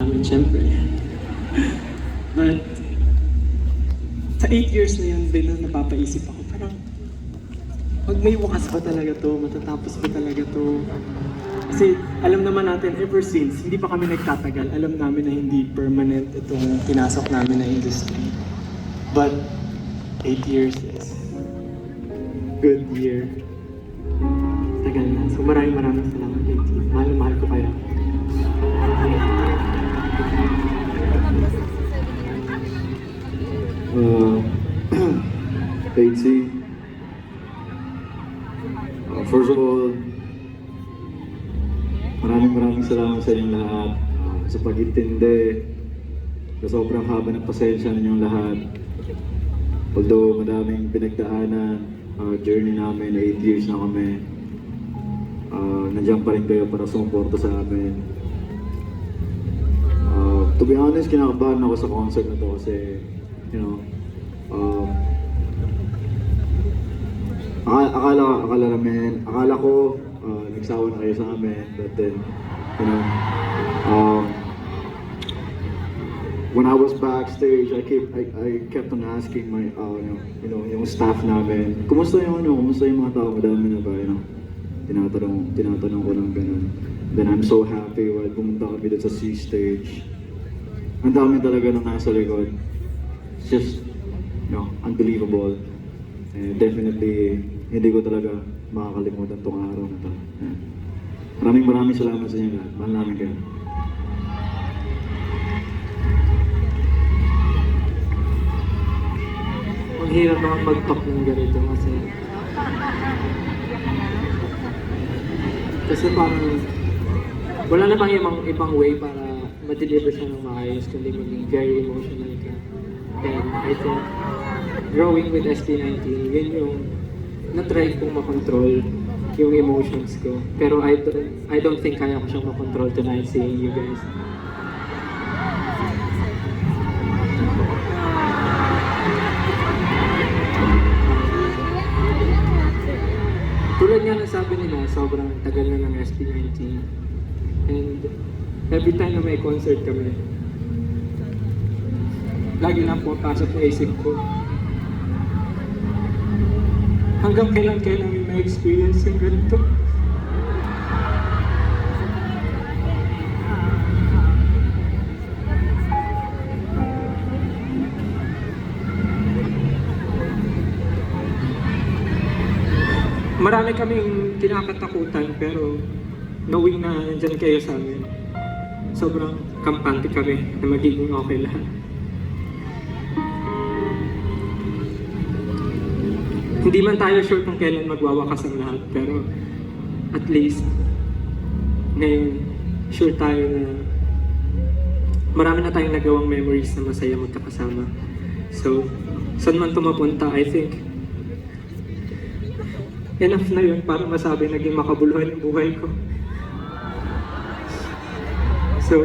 namin, syempre. But, sa 8 years na yun, din na napapaisip ako, parang, may wakas ba talaga to? Matatapos ba talaga to? Kasi alam naman natin, ever since, hindi pa kami nagtatagal, alam namin na hindi permanent itong pinasok namin na industry. But, 8 years is good year. Tagal na. So maraming salamat, JT. Mahal ko kayo. Casey, first of all, maraming salamat sa inyong lahat sa pag-intindi, sa sobrang haba ng pasensya ninyong lahat. Although madaming pinagdaanan, journey namin, 8 years na kami, nandiyan pa rin kayo para sumuporta sa amin. To be honest, kinakabahan ako sa concert na to kasi, you know, akala ko nagsawa na kayo sa amin, but then, you know, when I was backstage, I kept on asking my, yung staff namin, kumusta yung mga tao, madami na ba, tinatanong ko lang ganun. Then I'm so happy while pumunta kami dun sa C stage. Ang dami talaga nang nasa likod. It's just, unbelievable. And definitely, hindi ko talaga makakalimutan tong araw na to. Maraming salamat sa inyo lahat. Mahal namin kayo. Ang hirap naman mag-talk ng ganito kasi parang wala na bang ibang way para ma-deliver siya ng maayos kundi maging very emotional ka. And I think growing with SB19, yun yung na-try kong makontrol yung emotions ko. Pero I don't think kaya ko siyang makontrol tonight seeing you guys. Tulad nga ng sabi nila, sobrang tagal na ng SB19. And every time na may concert kami, lagi na po pasok na isip ko, hanggang kailan namin na-experience yung ganito? Marami kaming kinakatakutan pero knowing na nandyan kayo sa amin, sobrang kampante kami na magiging okay lahat. Hindi man tayo sure kung kailan magwawakas ang lahat, pero at least ngayon sure tayo na marami na tayong nagawang memories na masaya magkakasama. So, saan man tumapunta, I think enough na yun para masabi naging makabuluhan yung buhay ko. So,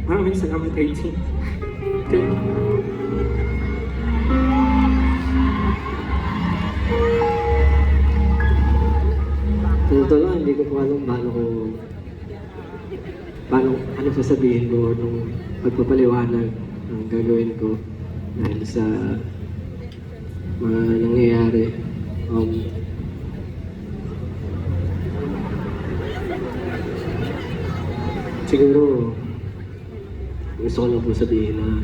maraming salamat, AT. Okay. Totoo lang, hindi ko po alam ano sasabihin ko o nung pagpapaliwanag ang gagawin ko dahil sa mga nangyayari. Siguro, gusto ko lang po sabihin na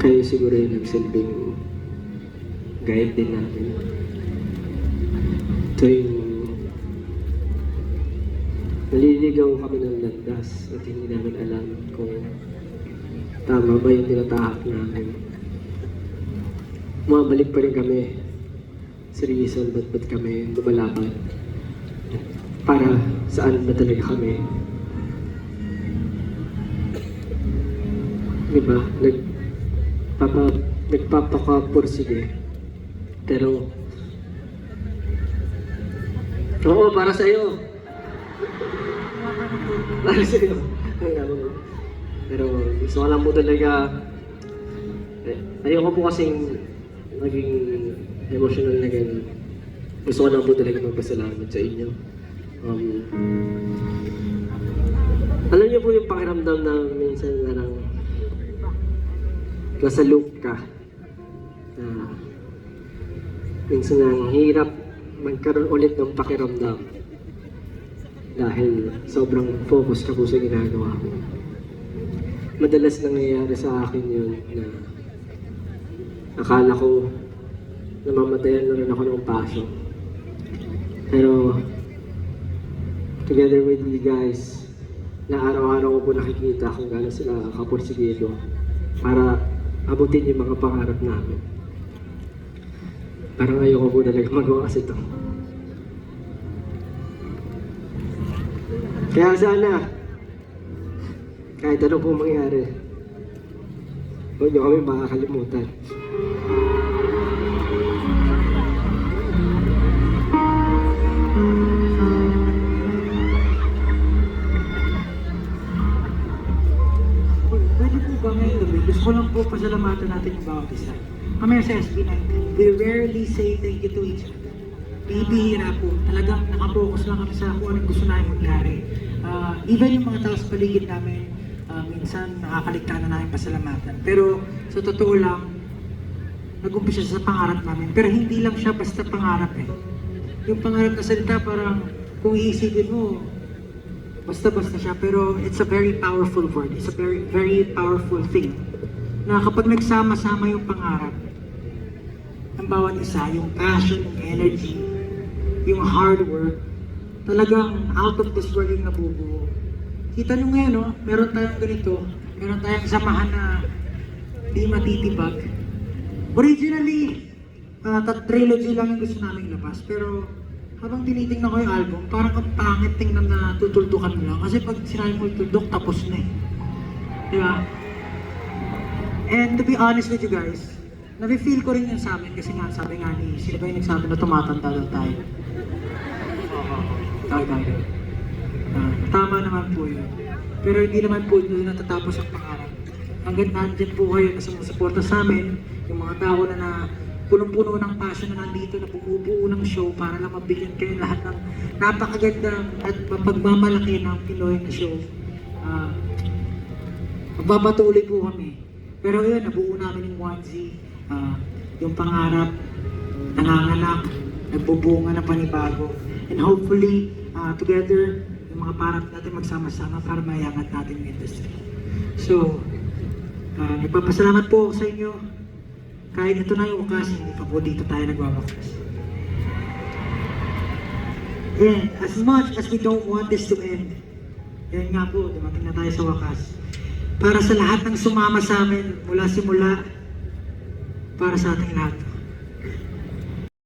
kayo siguro yung nagsilbing guide din natin. Ito yung naliligaw kami ng landas at hindi namin alam kung tama ba yung tinatahak namin. Bumabalik pa rin kami sa reason ba't kami lumalaban. Para saan ba talaga kami? Diba? Nagpapakapursige. Pero, oo, para sa'yo. Para sa'yo. Pero gusto ko lang po talaga, ayoko po kasing maging emotional na gano'n. Gusto ko lang po talaga magpasalamat sa inyo. po yung pakiramdam na minsan parang nasa loop ka. Minsan ang hirap magkaroon ulit ng pakiramdam dahil sobrang focus ka po sa ginagawa mo. Madalas nangyayari sa akin yun na akala ko namamatayan na rin ako ng passion. Pero together with you guys, na araw-araw ko po nakikita kung gaano sila kapursigido para abutin yung mga pangarap namin. Parang ayoko po talaga magawa kasi ito. Kaya sana, kahit ano po mangyari, huwag niyo kami makakalimutan. Pwede po ba ngayon gabi? Gusto ko lang po pasalamatan natin yung bawat isa. Kami sa SB19, we rarely say thank you to each other. Bibihira po. Talagang nakapokus lang kami sa kung anong gusto namin mangyari. Even yung mga tao sa paligid namin, minsan nakakaligtaan na namin pasalamatan. Pero sa totoo lang, nag-umpisa sa pangarap namin. Pero hindi lang siya basta pangarap eh. Yung pangarap na salita parang kung iisipin mo, basta-basta siya, pero it's a very powerful word. It's a very, very powerful thing. Na kapag nagsama-sama yung pangarap, ng bawat isa, yung passion, yung energy, yung hard work, talagang out of this world yung nabubuo. Kita nyo ngayon, no? Meron tayong ganito, meron tayong samahan na di matitibag. Originally, trilogy lang yung gusto namin labas, pero habang tinitingnan ko yung album, parang ang pangit tingnan na tutuldukan mo lang. Kasi pag sinabi mo tuldok, tapos na eh. Di ba? And to be honest with you guys, nafe-feel ko rin yun sa amin kasi nga, sabi nga ni, sino ba yung nagsabi na tumatanda daw tayo? Tayo. Tama naman po yun. Pero hindi naman po doon natatapos ang pangarap. Hanggang nandyan po kayo na sumusuporta sa amin, yung mga tao na punong-puno ng passion na nandito, na bumubuo ng show para lang mabigyan kayo lahat ng napakagandang at pagmamalaki ng Pinoy na show. Magpapatuloy po kami. Pero yun, nabuo namin yung 1Z, yung pangarap, nanganganak, nagbubunga na panibago. And hopefully, together, yung mga pangarap natin magsama-sama para mayangat natin yung industry. So, nagpapasalamat po sa inyo. Kahit ito na yung wakas, hindi pa po dito tayo nagwawakas. And as much as we don't want this to end, yan nga po, dumating na tayo sa wakas. Para sa lahat ng sumama sa amin, mula simula, para sa ating lahat.